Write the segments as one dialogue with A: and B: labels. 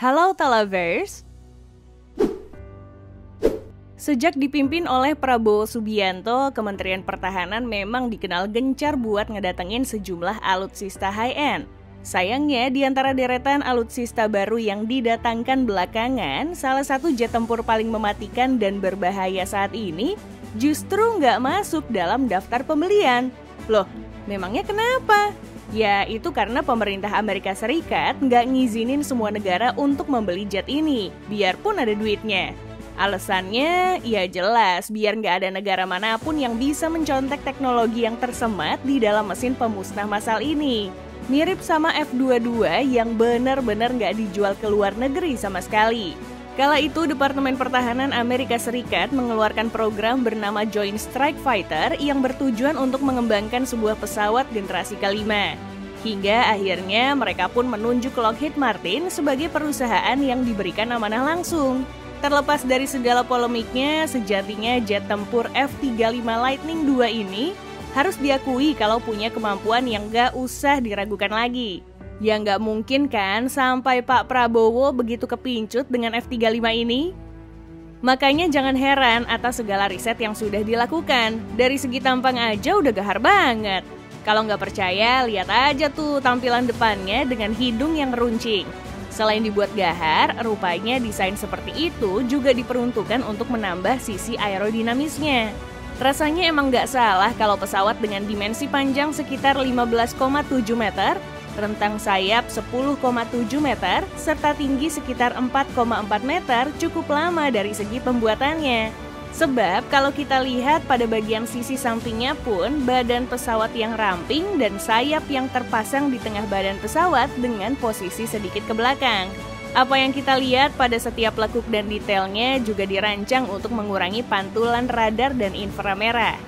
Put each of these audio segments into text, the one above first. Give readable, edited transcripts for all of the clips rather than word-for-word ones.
A: Halo Talavers. Sejak dipimpin oleh Prabowo Subianto, Kementerian Pertahanan memang dikenal gencar buat ngedatengin sejumlah alutsista high-end. Sayangnya, di antara deretan alutsista baru yang didatangkan belakangan, salah satu jet tempur paling mematikan dan berbahaya saat ini justru nggak masuk dalam daftar pembelian. Loh, memangnya kenapa? Ya, itu karena pemerintah Amerika Serikat nggak ngizinin semua negara untuk membeli jet ini, biarpun ada duitnya. Alasannya, ya jelas, biar nggak ada negara manapun yang bisa mencontek teknologi yang tersemat di dalam mesin pemusnah massal ini. Mirip sama F-22 yang benar-benar nggak dijual ke luar negeri sama sekali. Kala itu, Departemen Pertahanan Amerika Serikat mengeluarkan program bernama Joint Strike Fighter yang bertujuan untuk mengembangkan sebuah pesawat generasi kelima. Hingga akhirnya mereka pun menunjuk Lockheed Martin sebagai perusahaan yang diberikan amanah langsung. Terlepas dari segala polemiknya, sejatinya jet tempur F-35 Lightning II ini harus diakui kalau punya kemampuan yang gak usah diragukan lagi. Ya nggak mungkin kan sampai Pak Prabowo begitu kepincut dengan F-35 ini? Makanya jangan heran atas segala riset yang sudah dilakukan. Dari segi tampang aja udah gahar banget. Kalau nggak percaya, lihat aja tuh tampilan depannya dengan hidung yang runcing. Selain dibuat gahar, rupanya desain seperti itu juga diperuntukkan untuk menambah sisi aerodinamisnya. Rasanya emang nggak salah kalau pesawat dengan dimensi panjang sekitar 15,7 meter, rentang sayap 10,7 meter, serta tinggi sekitar 4,4 meter cukup lama dari segi pembuatannya. Sebab kalau kita lihat pada bagian sisi sampingnya pun, badan pesawat yang ramping dan sayap yang terpasang di tengah badan pesawat dengan posisi sedikit ke belakang. Apa yang kita lihat pada setiap lekuk dan detailnya juga dirancang untuk mengurangi pantulan radar dan inframerah.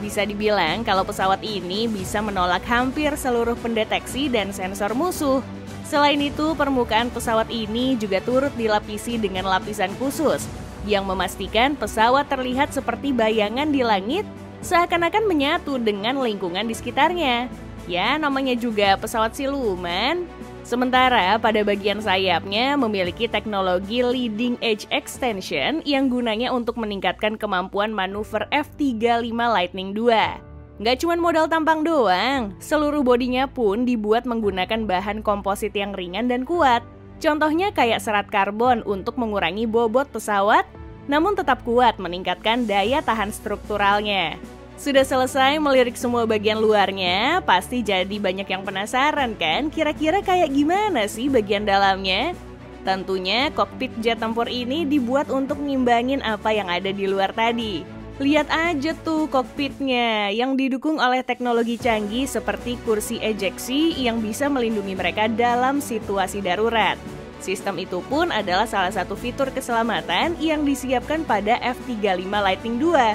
A: Bisa dibilang kalau pesawat ini bisa menolak hampir seluruh pendeteksi dan sensor musuh. Selain itu, permukaan pesawat ini juga turut dilapisi dengan lapisan khusus yang memastikan pesawat terlihat seperti bayangan di langit, seakan-akan menyatu dengan lingkungan di sekitarnya. Ya, namanya juga pesawat siluman. Sementara pada bagian sayapnya memiliki teknologi leading edge extension yang gunanya untuk meningkatkan kemampuan manuver F-35 Lightning II. Nggak cuma modal tampang doang, seluruh bodinya pun dibuat menggunakan bahan komposit yang ringan dan kuat. Contohnya kayak serat karbon untuk mengurangi bobot pesawat, namun tetap kuat meningkatkan daya tahan strukturalnya. Sudah selesai melirik semua bagian luarnya, pasti jadi banyak yang penasaran kan kira-kira kayak gimana sih bagian dalamnya? Tentunya kokpit jet tempur ini dibuat untuk ngimbangin apa yang ada di luar tadi. Lihat aja tuh kokpitnya yang didukung oleh teknologi canggih seperti kursi ejeksi yang bisa melindungi mereka dalam situasi darurat. Sistem itu pun adalah salah satu fitur keselamatan yang disiapkan pada F-35 Lightning II.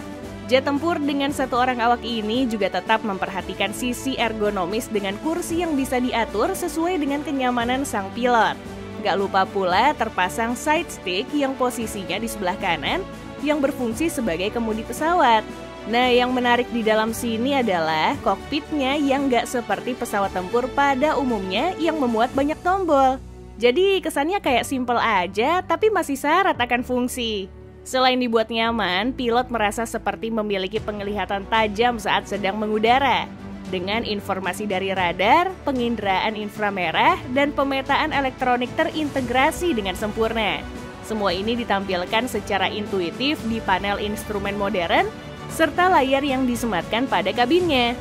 A: Jet tempur dengan satu orang awak ini juga tetap memperhatikan sisi ergonomis dengan kursi yang bisa diatur sesuai dengan kenyamanan sang pilot. Gak lupa pula terpasang side stick yang posisinya di sebelah kanan yang berfungsi sebagai kemudi pesawat. Nah, yang menarik di dalam sini adalah kokpitnya yang gak seperti pesawat tempur pada umumnya yang memuat banyak tombol. Jadi kesannya kayak simple aja tapi masih syarat akan fungsi. Selain dibuat nyaman, pilot merasa seperti memiliki penglihatan tajam saat sedang mengudara. Dengan informasi dari radar, penginderaan inframerah, dan pemetaan elektronik terintegrasi dengan sempurna. Semua ini ditampilkan secara intuitif di panel instrumen modern, serta layar yang disematkan pada kabinnya.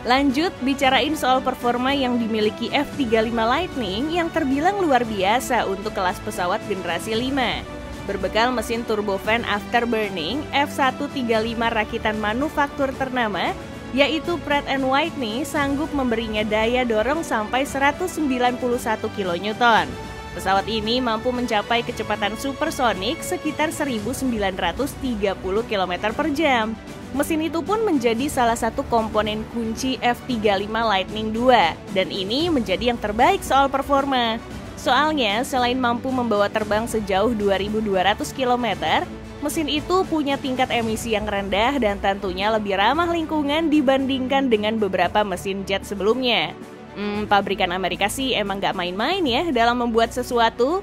A: Lanjut, bicarain soal performa yang dimiliki F-35 Lightning yang terbilang luar biasa untuk kelas pesawat generasi 5. Berbekal mesin turbofan afterburning, F-135 rakitan manufaktur ternama, yaitu Pratt & Whitney sanggup memberinya daya dorong sampai 191 kN. Pesawat ini mampu mencapai kecepatan supersonik sekitar 1930 km per jam. Mesin itu pun menjadi salah satu komponen kunci F-35 Lightning II, dan ini menjadi yang terbaik soal performa. Soalnya, selain mampu membawa terbang sejauh 2.200 km, mesin itu punya tingkat emisi yang rendah dan tentunya lebih ramah lingkungan dibandingkan dengan beberapa mesin jet sebelumnya. Pabrikan Amerika sih emang gak main-main ya dalam membuat sesuatu.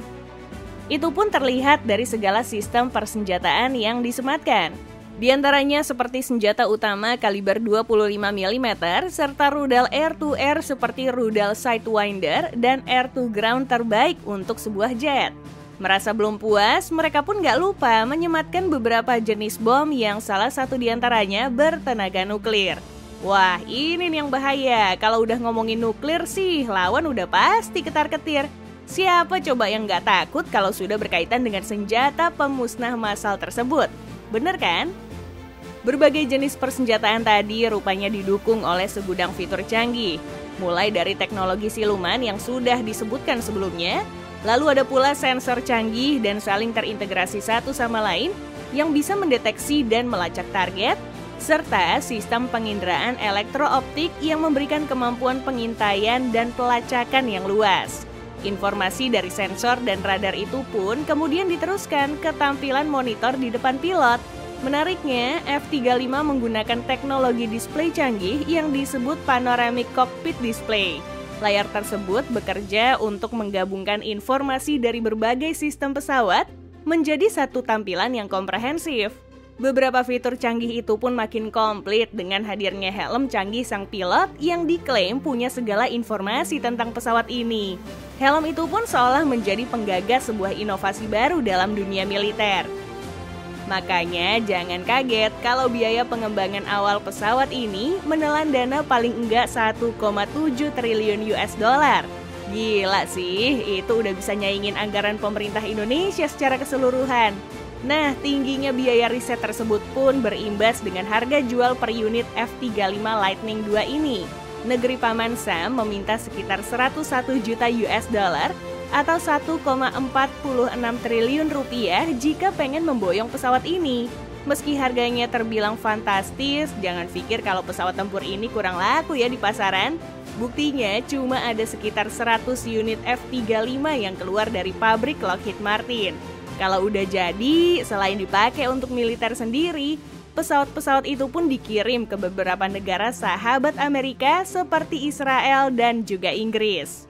A: Itu pun terlihat dari segala sistem persenjataan yang disematkan. Di antaranya seperti senjata utama kaliber 25 mm serta rudal air-to-air seperti rudal Sidewinder dan air-to-ground terbaik untuk sebuah jet. Merasa belum puas, mereka pun gak lupa menyematkan beberapa jenis bom yang salah satu diantaranya bertenaga nuklir. Wah, ini nih yang bahaya. Kalau udah ngomongin nuklir sih, lawan udah pasti ketar-ketir. Siapa coba yang gak takut kalau sudah berkaitan dengan senjata pemusnah massal tersebut? Bener kan? Berbagai jenis persenjataan tadi rupanya didukung oleh segudang fitur canggih. Mulai dari teknologi siluman yang sudah disebutkan sebelumnya, lalu ada pula sensor canggih dan saling terintegrasi satu sama lain yang bisa mendeteksi dan melacak target, serta sistem penginderaan elektrooptik yang memberikan kemampuan pengintaian dan pelacakan yang luas. Informasi dari sensor dan radar itu pun kemudian diteruskan ke tampilan monitor di depan pilot. Menariknya, F-35 menggunakan teknologi display canggih yang disebut Panoramic Cockpit Display. Layar tersebut bekerja untuk menggabungkan informasi dari berbagai sistem pesawat menjadi satu tampilan yang komprehensif. Beberapa fitur canggih itu pun makin komplit dengan hadirnya helm canggih sang pilot yang diklaim punya segala informasi tentang pesawat ini. Helm itu pun seolah menjadi penggagas sebuah inovasi baru dalam dunia militer. Makanya jangan kaget kalau biaya pengembangan awal pesawat ini menelan dana paling enggak 1,7 triliun US dollar. Gila sih, itu udah bisa nyaingin anggaran pemerintah Indonesia secara keseluruhan. Nah, tingginya biaya riset tersebut pun berimbas dengan harga jual per unit F-35 Lightning II ini. Negeri Paman Sam meminta sekitar 101 juta US dollar atau 1,46 triliun rupiah jika pengen memboyong pesawat ini. Meski harganya terbilang fantastis, jangan pikir kalau pesawat tempur ini kurang laku ya di pasaran. Buktinya cuma ada sekitar 100 unit F-35 yang keluar dari pabrik Lockheed Martin. Kalau udah jadi, selain dipakai untuk militer sendiri, pesawat-pesawat itu pun dikirim ke beberapa negara sahabat Amerika seperti Israel dan juga Inggris.